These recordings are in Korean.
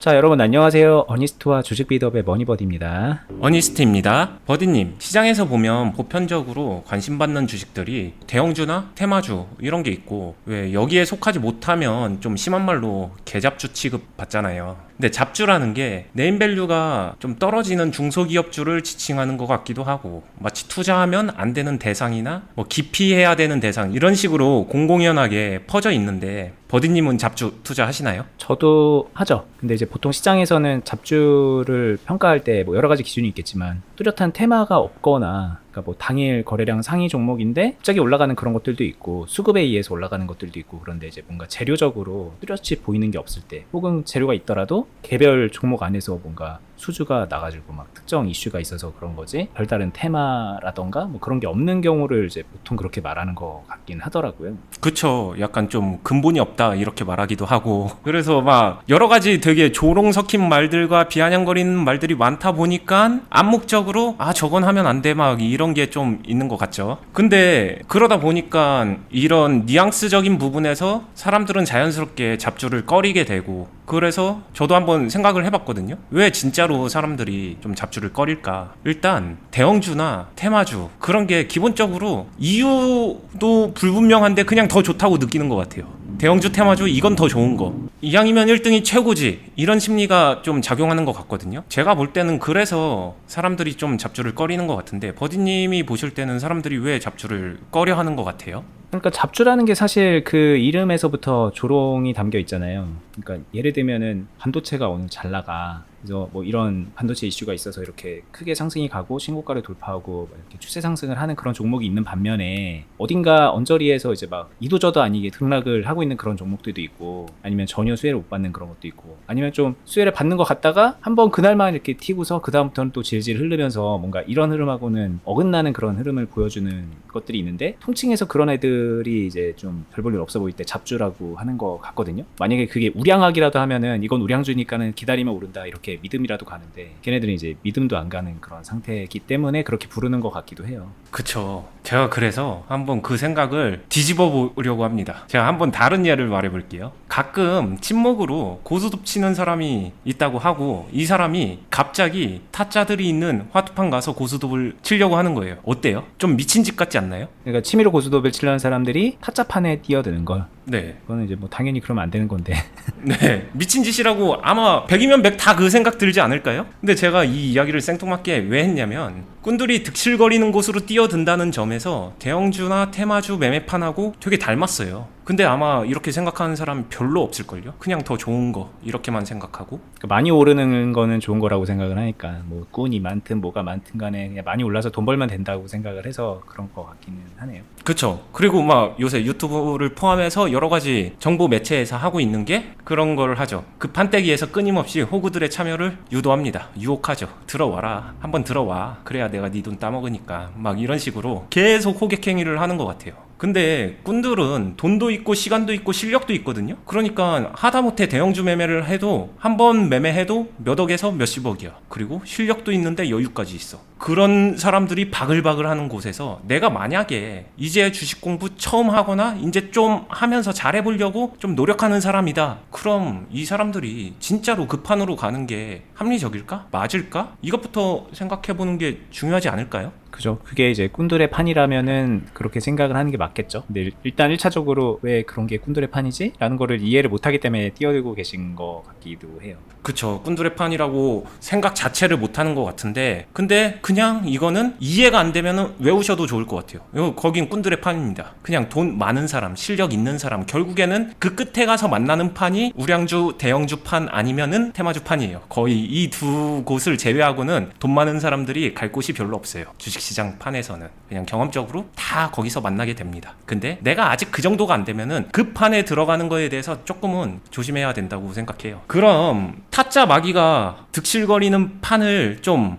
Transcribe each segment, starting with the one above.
자, 여러분 안녕하세요. 어니스트와 주식 비드업의 머니버디입니다. 어니스트입니다. 버디님, 시장에서 보면 보편적으로 관심받는 주식들이 대형주나 테마주 이런 게 있고, 왜 여기에 속하지 못하면 좀 심한 말로 개잡주 취급 받잖아요. 근데 잡주라는 게 네임밸류가 좀 떨어지는 중소기업주를 지칭하는 것 같기도 하고, 마치 투자하면 안 되는 대상이나 뭐 기피해야 되는 대상 이런 식으로 공공연하게 퍼져 있는데, 버디님은 잡주 투자하시나요? 저도 하죠. 근데 이제 보통 시장에서는 잡주를 평가할 때 뭐 여러 가지 기준이 있겠지만 뚜렷한 테마가 없거나, 그러니까 뭐 당일 거래량 상위 종목인데 갑자기 올라가는 그런 것들도 있고, 수급에 의해서 올라가는 것들도 있고, 그런데 이제 뭔가 재료적으로 뚜렷이 보이는 게 없을 때, 혹은 재료가 있더라도 개별 종목 안에서 뭔가 수주가 나가지고 막 특정 이슈가 있어서 그런 거지, 별다른 테마라던가 뭐 그런 게 없는 경우를 이제 보통 그렇게 말하는 것 같긴 하더라고요. 그쵸. 약간 좀 근본이 없다 이렇게 말하기도 하고, 그래서 막 여러 가지 되게 조롱 섞인 말들과 비아냥거리는 말들이 많다 보니까 암묵적으로 저건 하면 안 돼 막 이런 게 좀 있는 것 같죠. 근데 그러다 보니까 이런 뉘앙스적인 부분에서 사람들은 자연스럽게 잡주를 꺼리게 되고, 그래서 저도 한번 생각을 해봤거든요. 왜 진짜로 사람들이 좀 잡주를 꺼릴까? 일단 대형주나 테마주 그런 게 기본적으로 이유도 불분명한데 그냥 더 좋다고 느끼는 것 같아요. 대형주 테마주 이건 더 좋은 거, 이왕이면 1등이 최고지, 이런 심리가 좀 작용하는 것 같거든요. 제가 볼 때는 그래서 사람들이 좀 잡주를 꺼리는 것 같은데, 버디님이 보실 때는 사람들이 왜 잡주를 꺼려 하는 것 같아요? 그러니까 잡주라는 게 사실 그 이름에서부터 조롱이 담겨 있잖아요. 그러니까 예를 들면은 반도체가 오늘 잘 나가, 그래서 뭐 이런 반도체 이슈가 있어서 이렇게 크게 상승이 가고 신고가를 돌파하고 이렇게 추세 상승을 하는 그런 종목이 있는 반면에, 어딘가 언저리에서 이제 막 이도저도 아니게 등락을 하고 있는 그런 종목들도 있고, 아니면 전혀 수혜를 못 받는 그런 것도 있고, 아니면 좀 수혜를 받는 것 같다가 한번 그날만 이렇게 튀고서 그 다음부터는 또 질질 흐르면서 뭔가 이런 흐름하고는 어긋나는 그런 흐름을 보여주는 것들이 있는데, 통칭해서 그런 애들이 이제 좀 별 볼 일 없어 보일 때 잡주라고 하는 것 같거든요. 만약에 그게 우량학이라도 하면은 이건 우량주니까는 기다리면 오른다 이렇게 믿음이라도 가는데, 걔네들은 이제 믿음도 안 가는 그런 상태이기 때문에 그렇게 부르는 것 같기도 해요. 그쵸. 제가 그래서 한번 그 생각을 뒤집어 보려고 합니다. 제가 한번 다른 예를 말해 볼게요. 가끔 친목으로 고스톱 치는 사람이 있다고 하고, 이 사람이 갑자기 타짜들이 있는 화투판 가서 고스톱을 치려고 하는 거예요. 어때요? 좀 미친 짓 같지 않나요? 그러니까 취미로 고스톱을 치려는 사람들이 타짜판에 뛰어드는 걸, 네. 그거는 이제 뭐 당연히 그러면 안 되는 건데. 네. 미친 짓이라고 아마 100이면 100 다 그 생각 들지 않을까요? 근데 제가 이 이야기를 생뚱맞게 왜 했냐면, 꾼들이 득실거리는 곳으로 뛰어든다는 점에서 대형주나 테마주 매매판하고 되게 닮았어요. 근데 아마 이렇게 생각하는 사람 별로 없을걸요? 그냥 더 좋은 거 이렇게만 생각하고. 그러니까 많이 오르는 거는 좋은 거라고 생각을 하니까, 뭐 꾼이 많든 뭐가 많든 간에 그냥 많이 올라서 돈 벌면 된다고 생각을 해서 그런 거 같기는 하네요. 그쵸. 그리고 막 요새 유튜브를 포함해서 여러 가지 정보 매체에서 하고 있는 게 그런 걸 하죠. 그 판때기에서 끊임없이 호구들의 참여를 유도합니다. 유혹하죠. 들어와라. 한번 들어와. 그래야 내가 네 돈 따먹으니까. 막 이런 식으로 계속 호객행위를 하는 것 같아요. 근데 꾼들은 돈도 있고 시간도 있고 실력도 있거든요. 그러니까 하다못해 대형주 매매를 해도, 한 번 매매해도 몇 억에서 몇십억이야. 그리고 실력도 있는데 여유까지 있어. 그런 사람들이 바글바글 하는 곳에서 내가 만약에 이제 주식 공부 처음 하거나 이제 좀 하면서 잘해보려고 좀 노력하는 사람이다, 그럼 이 사람들이 진짜로 그 판으로 가는 게 합리적일까? 맞을까? 이것부터 생각해보는 게 중요하지 않을까요? 그죠. 그게 이제 꾼들의 판이라면은 그렇게 생각을 하는 게 맞겠죠. 근데 일단 1차적으로 왜 그런 게 꾼들의 판이지? 라는 거를 이해를 못하기 때문에 뛰어들고 계신 것 같기도 해요. 그쵸. 꾼들의 판이라고 생각 자체를 못하는 것 같은데, 근데 그냥 이거는 이해가 안 되면 외우셔도 좋을 것 같아요. 거긴 꾼들의 판입니다. 그냥 돈 많은 사람, 실력 있는 사람, 결국에는 그 끝에 가서 만나는 판이 우량주, 대형주 판 아니면은 테마주 판이에요. 거의 이 두 곳을 제외하고는 돈 많은 사람들이 갈 곳이 별로 없어요. 주식시장 판에서는 그냥 경험적으로 다 거기서 만나게 됩니다. 근데 내가 아직 그 정도가 안 되면은 그 판에 들어가는 거에 대해서 조금은 조심해야 된다고 생각해요. 그럼 타짜 마귀가 득실거리는 판을 좀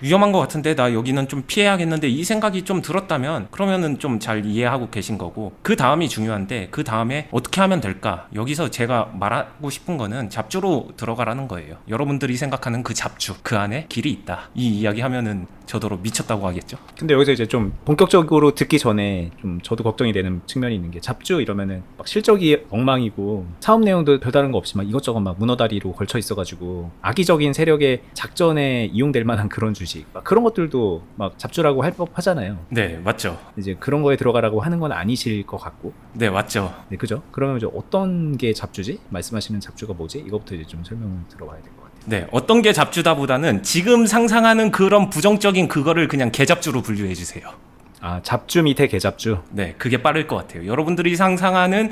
위험한 것 같은데 나 여기는 좀 피해야겠는데, 이 생각이 좀 들었다면 그러면은 좀 잘 이해하고 계신 거고, 그 다음이 중요한데 그 다음에 어떻게 하면 될까? 여기서 제가 말하고 싶은 거는 잡주로 들어가라는 거예요. 여러분들이 생각하는 그 잡주, 그 안에 길이 있다, 이 이야기 하면은 저더러 미쳤다고 하겠죠. 근데 여기서 이제 좀 본격적으로 듣기 전에 좀 저도 걱정이 되는 측면이 있는 게, 잡주 이러면은 막 실적이 엉망이고 사업 내용도 별다른 거 없이 막 이것저것 막 문어다리로 걸쳐 있어가지고 있어가지고 악의적인 세력의 작전에 이용될 만한 그런 주식 막 그런 것들도 막 잡주라고 할 법하잖아요. 네, 맞죠. 이제 그런 거에 들어가라고 하는 건 아니실 것 같고. 네, 맞죠. 네, 그죠? 그러면 이제 어떤 게 잡주지? 말씀하시는 잡주가 뭐지? 이거부터 이제 좀 설명을 들어봐야 될 것 같아요. 네, 어떤 게 잡주다보다는 지금 상상하는 그런 부정적인 그거를 그냥 개잡주로 분류해 주세요. 아, 잡주 밑에 개잡주. 네, 그게 빠를 것 같아요. 여러분들이 상상하는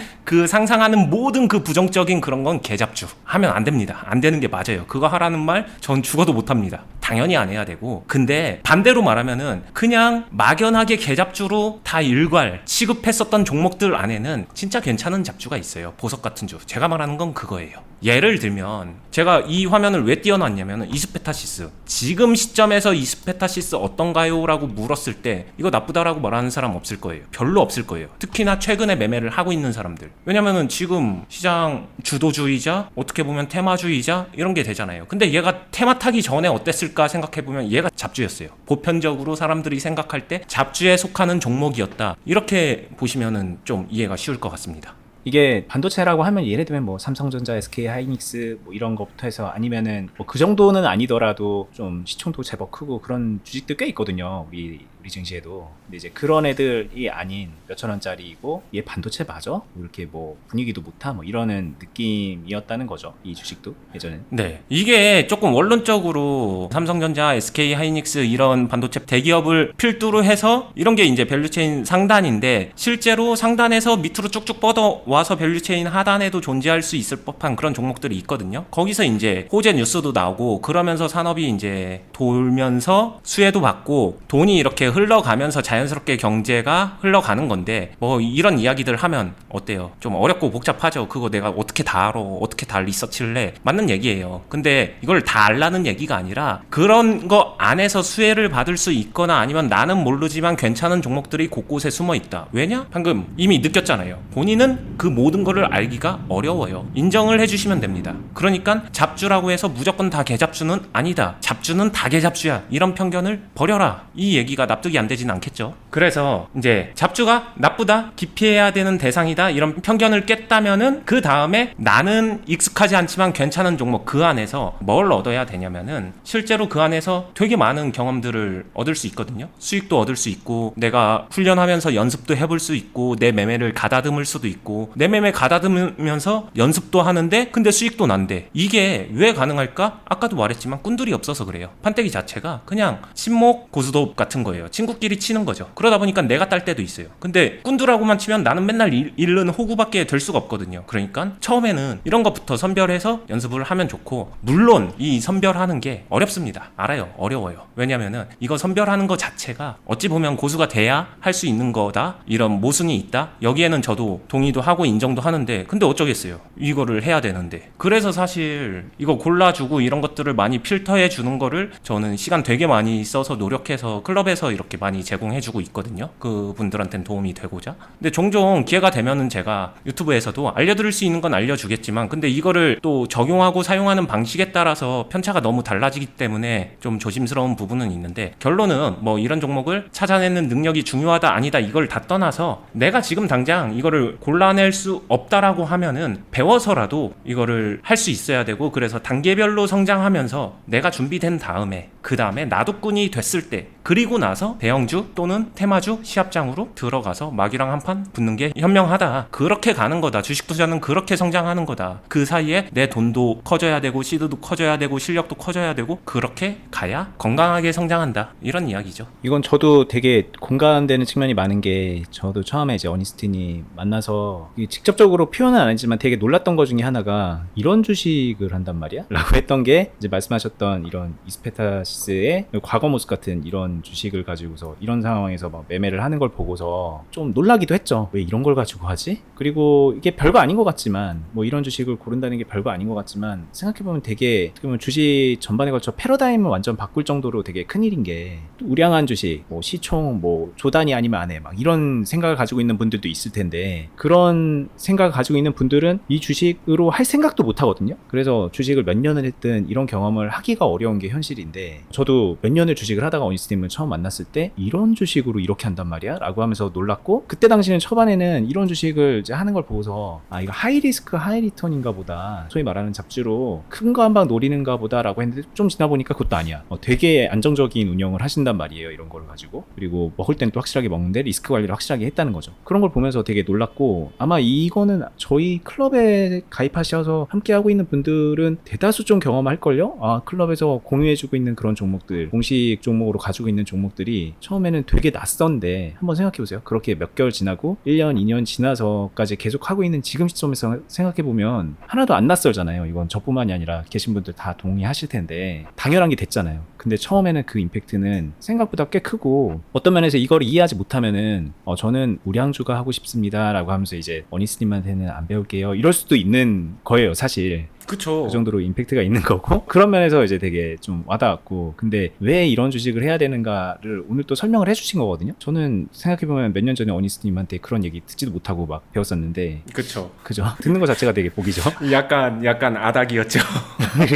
모든 그 부정적인 그런 건 개잡주 하면 안 됩니다. 안 되는 게 맞아요. 그거 하라는 말 전 죽어도 못 합니다. 당연히 안 해야 되고. 근데 반대로 말하면은 그냥 막연하게 개잡주로 다 일괄 취급했었던 종목들 안에는 진짜 괜찮은 잡주가 있어요. 보석 같은 주. 제가 말하는 건 그거예요. 예를 들면 제가 이 화면을 왜 띄워놨냐면 이스페타시스, 지금 시점에서 이스페타시스 어떤가요? 라고 물었을 때 이거 나쁘다라고 말하는 사람 없을 거예요. 별로 없을 거예요. 특히나 최근에 매매를 하고 있는 사람들. 왜냐면은 지금 시장 주도주의자, 어떻게 보면 테마주의자 이런 게 되잖아요. 근데 얘가 테마 타기 전에 어땠을까 생각해보면 얘가 잡주였어요. 보편적으로 사람들이 생각할 때 잡주에 속하는 종목이었다, 이렇게 보시면은 좀 이해가 쉬울 것 같습니다. 이게 반도체라고 하면 예를 들면 뭐 삼성전자, SK 하이닉스 뭐 이런 것부터 해서 아니면은 뭐 그 정도는 아니더라도 좀 시총도 제법 크고 그런 주식들 꽤 있거든요. 우리 증시에도. 근데 이제 그런 애들이 아닌 몇천 원짜리이고 얘 반도체 맞아? 이렇게 뭐 분위기도 못하 뭐 이러는 느낌이었다는 거죠. 이 주식도 예전엔. 네, 이게 조금 원론적으로 삼성전자, SK 하이닉스 이런 반도체 대기업을 필두로 해서 이런 게 이제 밸류체인 상단인데, 실제로 상단에서 밑으로 쭉쭉 뻗어와서 밸류체인 하단에도 존재할 수 있을 법한 그런 종목들이 있거든요. 거기서 이제 호재 뉴스도 나오고 그러면서 산업이 이제 돌면서 수혜도 받고 돈이 이렇게 흘러가면서 자연스럽게 경제가 흘러가는 건데, 뭐 이런 이야기들 하면 어때요? 좀 어렵고 복잡하죠. 그거 내가 어떻게 다 알아? 어떻게 다 리서치를 해? 맞는 얘기예요. 근데 이걸 다 알라는 얘기가 아니라 그런 거 안에서 수혜를 받을 수 있거나 아니면 나는 모르지만 괜찮은 종목들이 곳곳에 숨어 있다. 왜냐? 방금 이미 느꼈잖아요. 본인은 그 모든 거를 알기가 어려워요. 인정을 해주시면 됩니다. 그러니까 잡주라고 해서 무조건 다 개잡주는 아니다. 잡주는 다 개잡주야. 이런 편견을 버려라. 이 얘기가 납득이 안 되진 않겠죠. 그래서 이제 잡주가 나쁘다, 기피해야 되는 대상이다, 이런 편견을 깼다면은 그 다음에 나는 익숙하지 않지만 괜찮은 종목, 그 안에서 뭘 얻어야 되냐면은 실제로 그 안에서 되게 많은 경험들을 얻을 수 있거든요. 수익도 얻을 수 있고, 내가 훈련하면서 연습도 해볼 수 있고, 내 매매를 가다듬을 수도 있고, 내 매매 가다듬으면서 연습도 하는데 근데 수익도 난대. 이게 왜 가능할까? 아까도 말했지만 꾼들이 없어서 그래요. 판때기 자체가 그냥 친목 고수톱 같은 거예요. 친구끼리 치는 거죠. 그러다 보니까 내가 딸 때도 있어요. 근데 꾼들하고만 치면 나는 맨날 잃는 호구밖에 될 수가 없거든요. 그러니까 처음에는 이런 것부터 선별해서 연습을 하면 좋고, 물론 이 선별하는 게 어렵습니다. 알아요. 어려워요. 왜냐면은 이거 선별하는 거 자체가 어찌 보면 고수가 돼야 할 수 있는 거다, 이런 모순이 있다, 여기에는 저도 동의도 하고 인정도 하는데, 근데 어쩌겠어요. 이거를 해야 되는데. 그래서 사실 이거 골라주고 이런 것들을 많이 필터해 주는 거를 저는 시간 되게 많이 써서 노력해서 클럽에서 이렇게 많이 제공해주고 있거든요. 그분들한테는 도움이 되고자. 근데 종종 기회가 되면은 제가 유튜브에서도 알려드릴 수 있는 건 알려주겠지만, 근데 이거를 또 적용하고 사용하는 방식에 따라서 편차가 너무 달라지기 때문에 좀 조심스러운 부분은 있는데, 결론은 뭐 이런 종목을 찾아내는 능력이 중요하다 아니다 이걸 다 떠나서 내가 지금 당장 이거를 골라낼 수 없다라고 하면은 배워서라도 이거를 할 수 있어야 되고, 그래서 단계별로 성장하면서 내가 준비된 다음에 그 다음에 나도 꾼이 됐을 때, 그리고 나서 대형주 또는 테마주 시합장으로 들어가서 마귀랑 한판 붙는 게 현명하다. 그렇게 가는 거다. 주식 투자는 그렇게 성장하는 거다. 그 사이에 내 돈도 커져야 되고 시드도 커져야 되고 실력도 커져야 되고, 그렇게 가야 건강하게 성장한다. 이런 이야기죠. 이건 저도 되게 공감되는 측면이 많은 게, 저도 처음에 이제 어니스틴이 만나서 직접적으로 표현은 안 했지만 되게 놀랐던 것 중에 하나가, 이런 주식을 한단 말이야? 라고 했던 게, 이제 말씀하셨던 이런 이스페타시스의 과거 모습 같은 이런 주식을 가지고서 이런 상황에서 막 매매를 하는 걸 보고서 좀 놀라기도 했죠. 왜 이런 걸 가지고 하지? 그리고 이게 별거 아닌 것 같지만, 뭐 이런 주식을 고른다는 게 별거 아닌 것 같지만, 생각해보면 되게 어떻게 보면 주식 전반에 걸쳐 패러다임을 완전 바꿀 정도로 되게 큰일인 게, 또 우량한 주식, 뭐 시총 뭐 조단위 아니면 안 해, 막 이런 생각을 가지고 있는 분들도 있을 텐데, 그런 생각을 가지고 있는 분들은 이 주식으로 할 생각도 못 하거든요. 그래서 주식을 몇 년을 했든 이런 경험을 하기가 어려운 게 현실인데, 저도 몇 년을 주식을 하다가 어니스님을 처음 만났을 때 이런 주식으로 이렇게 한단 말이야? 라고 하면서 놀랐고, 그때 당시는 초반에는 이런 주식을 이제 하는 걸 보고서 아, 이거 하이 리스크 하이 리턴인가 보다, 소위 말하는 잡주로 큰 거 한 방 노리는가 보다 라고 했는데, 좀 지나 보니까 그것도 아니야. 되게 안정적인 운영을 하신단 말이에요, 이런 걸 가지고. 그리고 먹을 땐 또 확실하게 먹는데 리스크 관리를 확실하게 했다는 거죠. 그런 걸 보면서 되게 놀랐고, 아마 이거는 저희 클럽에 가입하셔서 함께 하고 있는 분들은 대다수 좀 경험할걸요? 아, 클럽에서 공유해주고 있는 그런 종목들, 공식 종목으로 가지고 있는 종목들이 처음에는 되게 낯선데, 한번 생각해보세요. 그렇게 몇 개월 지나고 1년, 2년 지나서까지 계속 하고 있는 지금 시점에서 생각해보면 하나도 안 낯설잖아요. 이건 저뿐만이 아니라 계신 분들 다 동의하실 텐데 당연한 게 됐잖아요. 근데 처음에는 그 임팩트는 생각보다 꽤 크고, 어떤 면에서 이걸 이해하지 못하면은 저는 우량주가 하고 싶습니다 라고 하면서 이제 어니스님한테는 안 배울게요, 이럴 수도 있는 거예요, 사실. 그쵸. 그 정도로 임팩트가 있는 거고, 그런 면에서 이제 되게 좀 와닿았고, 근데 왜 이런 주식을 해야 되는가를 오늘 또 설명을 해주신 거거든요. 저는 생각해보면 몇 년 전에 어니스님한테 그런 얘기 듣지도 못하고 막 배웠었는데, 그쵸. 그죠? 듣는 것 자체가 되게 복이죠. 약간 아닥이었죠.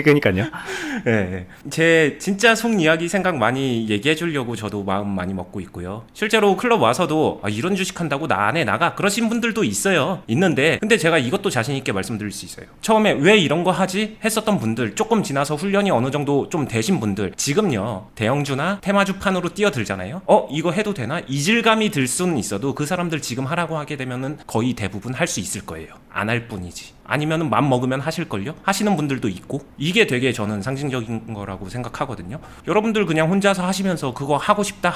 그러니까요. 네. 제 진짜 속 이야기 생각 많이 얘기해 주려고 저도 마음 많이 먹고 있고요. 실제로 클럽 와서도 이런 주식 한다고 나 안 해 나가 그러신 분들도 있어요. 있는데, 근데 제가 이것도 자신 있게 말씀드릴 수 있어요. 처음에 왜 이런 거 하지 했었던 분들, 조금 지나서 훈련이 어느 정도 좀 되신 분들, 지금요 대형주나 테마주판으로 뛰어들잖아요. 이거 해도 되나? 이질감이 들 수는 있어도 그 사람들 지금 하라고 하게 되면은 거의 대부분 할 수 있을 거예요. 안 할 뿐이지. 아니면은 맘 먹으면 하실걸요? 하시는 분들도 있고, 이게 되게 저는 상징적인 거라고 생각하거든요. 여러분들 그냥 혼자서 하시면서 그거 하고 싶다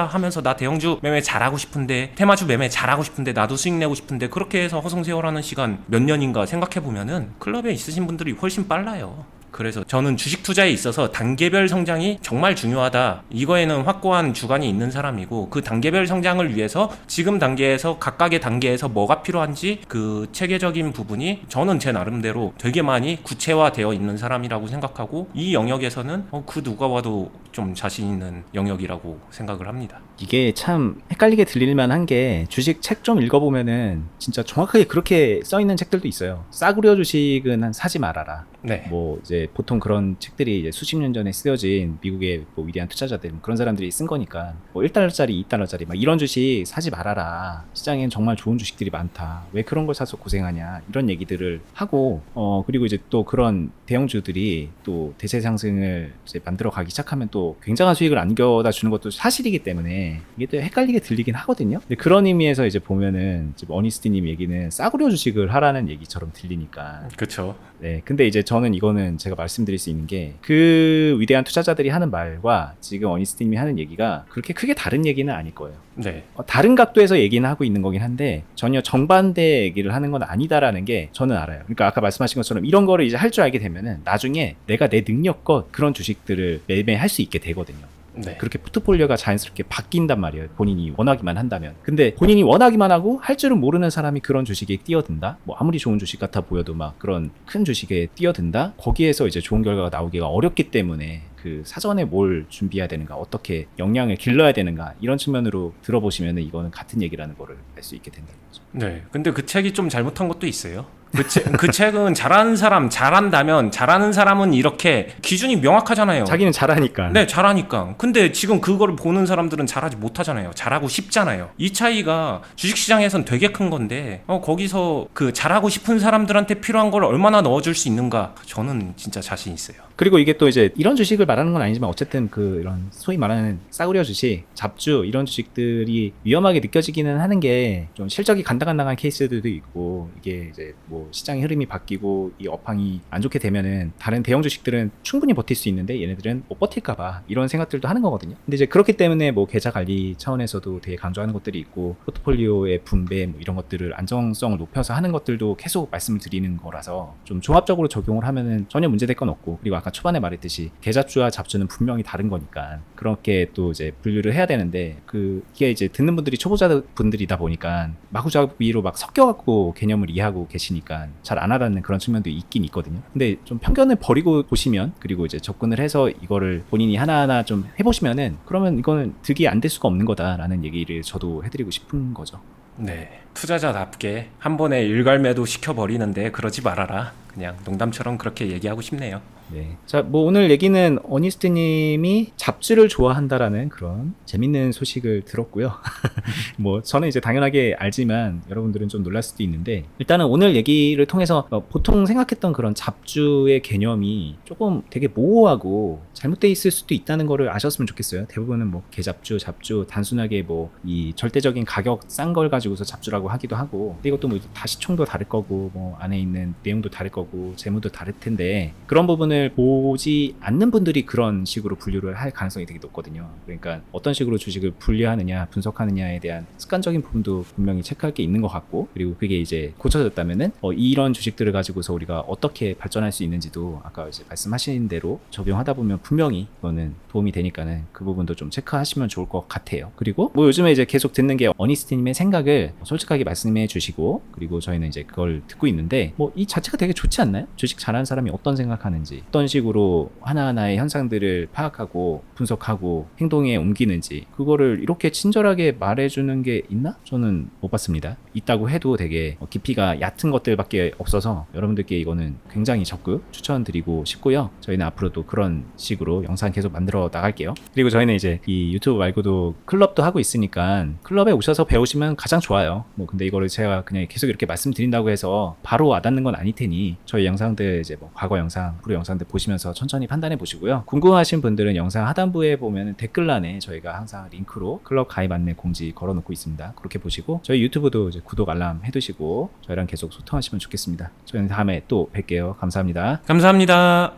하면서 나 대형주 매매 잘하고 싶은데, 테마주 매매 잘하고 싶은데, 나도 수익 내고 싶은데, 그렇게 해서 허송세월하는 시간 몇 년인가 생각해보면은 클럽에 있으신 분들이 훨씬 빨라요. 그래서 저는 주식 투자에 있어서 단계별 성장이 정말 중요하다. 이거에는 확고한 주관이 있는 사람이고, 그 단계별 성장을 위해서 지금 단계에서 각각의 단계에서 뭐가 필요한지 그 체계적인 부분이 저는 제 나름대로 되게 많이 구체화되어 있는 사람이라고 생각하고, 이 영역에서는 그 누가 봐도 좀 자신 있는 영역이라고 생각을 합니다. 이게 참 헷갈리게 들릴 만한 게, 주식 책 좀 읽어보면은 진짜 정확하게 그렇게 써있는 책들도 있어요. 싸구려 주식은 사지 말아라. 네. 뭐 이제 보통 그런 책들이 이제 수십 년 전에 쓰여진 미국의 뭐 위대한 투자자들, 그런 사람들이 쓴 거니까, 뭐 1달러짜리 2달러짜리 막 이런 주식 사지 말아라, 시장엔 정말 좋은 주식들이 많다, 왜 그런 걸 사서 고생하냐, 이런 얘기들을 하고, 그리고 이제 또 그런 대형주들이 또 대세 상승을 이제 만들어 가기 시작하면 또 굉장한 수익을 안겨다 주는 것도 사실이기 때문에 이게 또 헷갈리게 들리긴 하거든요. 근데 그런 의미에서 이제 보면은 지금 어니스티님 얘기는 싸구려 주식을 하라는 얘기처럼 들리니까. 그쵸. 네, 근데 이제 저는 이거는 제가 말씀드릴 수 있는 게, 그 위대한 투자자들이 하는 말과 지금 어니스티님이 하는 얘기가 그렇게 크게 다른 얘기는 아닐 거예요. 네. 다른 각도에서 얘기는 하고 있는 거긴 한데 전혀 정반대 얘기를 하는 건 아니다라는 게 저는 알아요. 그러니까 아까 말씀하신 것처럼 이런 거를 이제 할 줄 알게 되면은 나중에 내가 내 능력껏 그런 주식들을 매매할 수 있게 되거든요. 네. 그렇게 포트폴리오가 자연스럽게 바뀐단 말이에요. 본인이 원하기만 한다면. 근데 본인이 원하기만 하고 할 줄은 모르는 사람이 그런 주식에 뛰어든다? 뭐 아무리 좋은 주식 같아 보여도 막 그런 큰 주식에 뛰어든다? 거기에서 이제 좋은 결과가 나오기가 어렵기 때문에 그 사전에 뭘 준비해야 되는가, 어떻게 역량을 길러야 되는가, 이런 측면으로 들어보시면 이거는 같은 얘기라는 거를 알 수 있게 된다는 거죠. 네. 근데 그 책이 좀 잘못한 것도 있어요. 그 책은 잘하는 사람, 잘한다면, 잘하는 사람은 이렇게 기준이 명확하잖아요. 자기는 잘하니까. 네, 잘하니까. 근데 지금 그거를 보는 사람들은 잘하지 못하잖아요. 잘하고 싶잖아요. 이 차이가 주식시장에선 되게 큰 건데, 거기서 그 잘하고 싶은 사람들한테 필요한 걸 얼마나 넣어줄 수 있는가, 저는 진짜 자신 있어요. 그리고 이게 또 이제 이런 주식을 말하는 건 아니지만, 어쨌든 그 이런 소위 말하는 싸구려 주식, 잡주, 이런 주식들이 위험하게 느껴지기는 하는 게, 좀 실적이 간당간당한 케이스들도 있고, 이게 이제 뭐 시장의 흐름이 바뀌고 이 업황이 안 좋게 되면은 다른 대형 주식들은 충분히 버틸 수 있는데 얘네들은 못 버틸까봐 이런 생각들도 하는 거거든요. 근데 이제 그렇기 때문에 뭐 계좌 관리 차원에서도 되게 강조하는 것들이 있고, 포트폴리오의 분배 뭐 이런 것들을 안정성을 높여서 하는 것들도 계속 말씀을 드리는 거라서, 좀 종합적으로 적용을 하면은 전혀 문제될 건 없고, 그리고 아까 초반에 말했듯이 계좌주와 잡주는 분명히 다른 거니까 그렇게 또 이제 분류를 해야 되는데, 그게 이제 듣는 분들이 초보자 분들이다 보니까 마구잡이로 막 섞여갖고 개념을 이해하고 계시니까 잘 안 와닿는 그런 측면도 있긴 있거든요. 근데 좀 편견을 버리고 보시면, 그리고 이제 접근을 해서 이거를 본인이 하나하나 좀 해보시면은, 그러면 이거는 득이 안 될 수가 없는 거다라는 얘기를 저도 해드리고 싶은 거죠. 네. 투자자답게 한 번에 일괄매도 시켜버리는데 그러지 말아라. 그냥 농담처럼 그렇게 얘기하고 싶네요. 네. 자, 뭐 오늘 얘기는 어니스트님이 잡주를 좋아한다라는 그런 재밌는 소식을 들었고요. 뭐 저는 이제 당연하게 알지만 여러분들은 좀 놀랄 수도 있는데 일단은 오늘 얘기를 통해서 보통 생각했던 그런 잡주의 개념이 조금 되게 모호하고 잘못돼 있을 수도 있다는 거를 아셨으면 좋겠어요. 대부분은 뭐 개잡주, 잡주 단순하게 뭐 이 절대적인 가격 싼 걸 가지고서 잡주라고 하기도 하고 근데 이것도 뭐 다 시총도 다를 거고 뭐 안에 있는 내용도 다를 거고 재무도 다를 텐데 그런 부분을 보지 않는 분들이 그런 식으로 분류를 할 가능성이 되게 높거든요. 그러니까 어떤 식으로 주식을 분류하느냐 분석하느냐에 대한 습관적인 부분도 분명히 체크할 게 있는 것 같고 그리고 그게 이제 고쳐졌다면은 이런 주식들을 가지고서 우리가 어떻게 발전할 수 있는지도 아까 이제 말씀하신 대로 적용하다 보면 분명히 그거는 도움이 되니까는 그 부분도 좀 체크하시면 좋을 것 같아요. 그리고 뭐 요즘에 이제 계속 듣는 게 어니스트님의 생각을 솔직하게 말씀해 주시고 그리고 저희는 이제 그걸 듣고 있는데 뭐 이 자체가 되게 좋지 않나요? 주식 잘하는 사람이 어떤 생각하는지 어떤 식으로 하나하나의 현상들을 파악하고 분석하고 행동에 옮기는지 그거를 이렇게 친절하게 말해주는 게 있나? 저는 못 봤습니다. 있다고 해도 되게 깊이가 얕은 것들밖에 없어서 여러분들께 이거는 굉장히 적극 추천드리고 싶고요. 저희는 앞으로도 그런 식으로 영상 계속 만들어 나갈게요. 그리고 저희는 이제 이 유튜브 말고도 클럽도 하고 있으니까 클럽에 오셔서 배우시면 가장 좋아요. 뭐 근데 이거를 제가 그냥 계속 이렇게 말씀드린다고 해서 바로 와닿는 건 아닐 테니 저희 영상들 이제 뭐 과거 영상, 프로 영상들 보시면서 천천히 판단해 보시고요. 궁금하신 분들은 영상 하단부에 보면 댓글란에 저희가 항상 링크로 클럽 가입 안내 공지 걸어놓고 있습니다. 그렇게 보시고 저희 유튜브도 이제 구독 알람 해두시고 저희랑 계속 소통하시면 좋겠습니다. 저희는 다음에 또 뵐게요. 감사합니다. 감사합니다.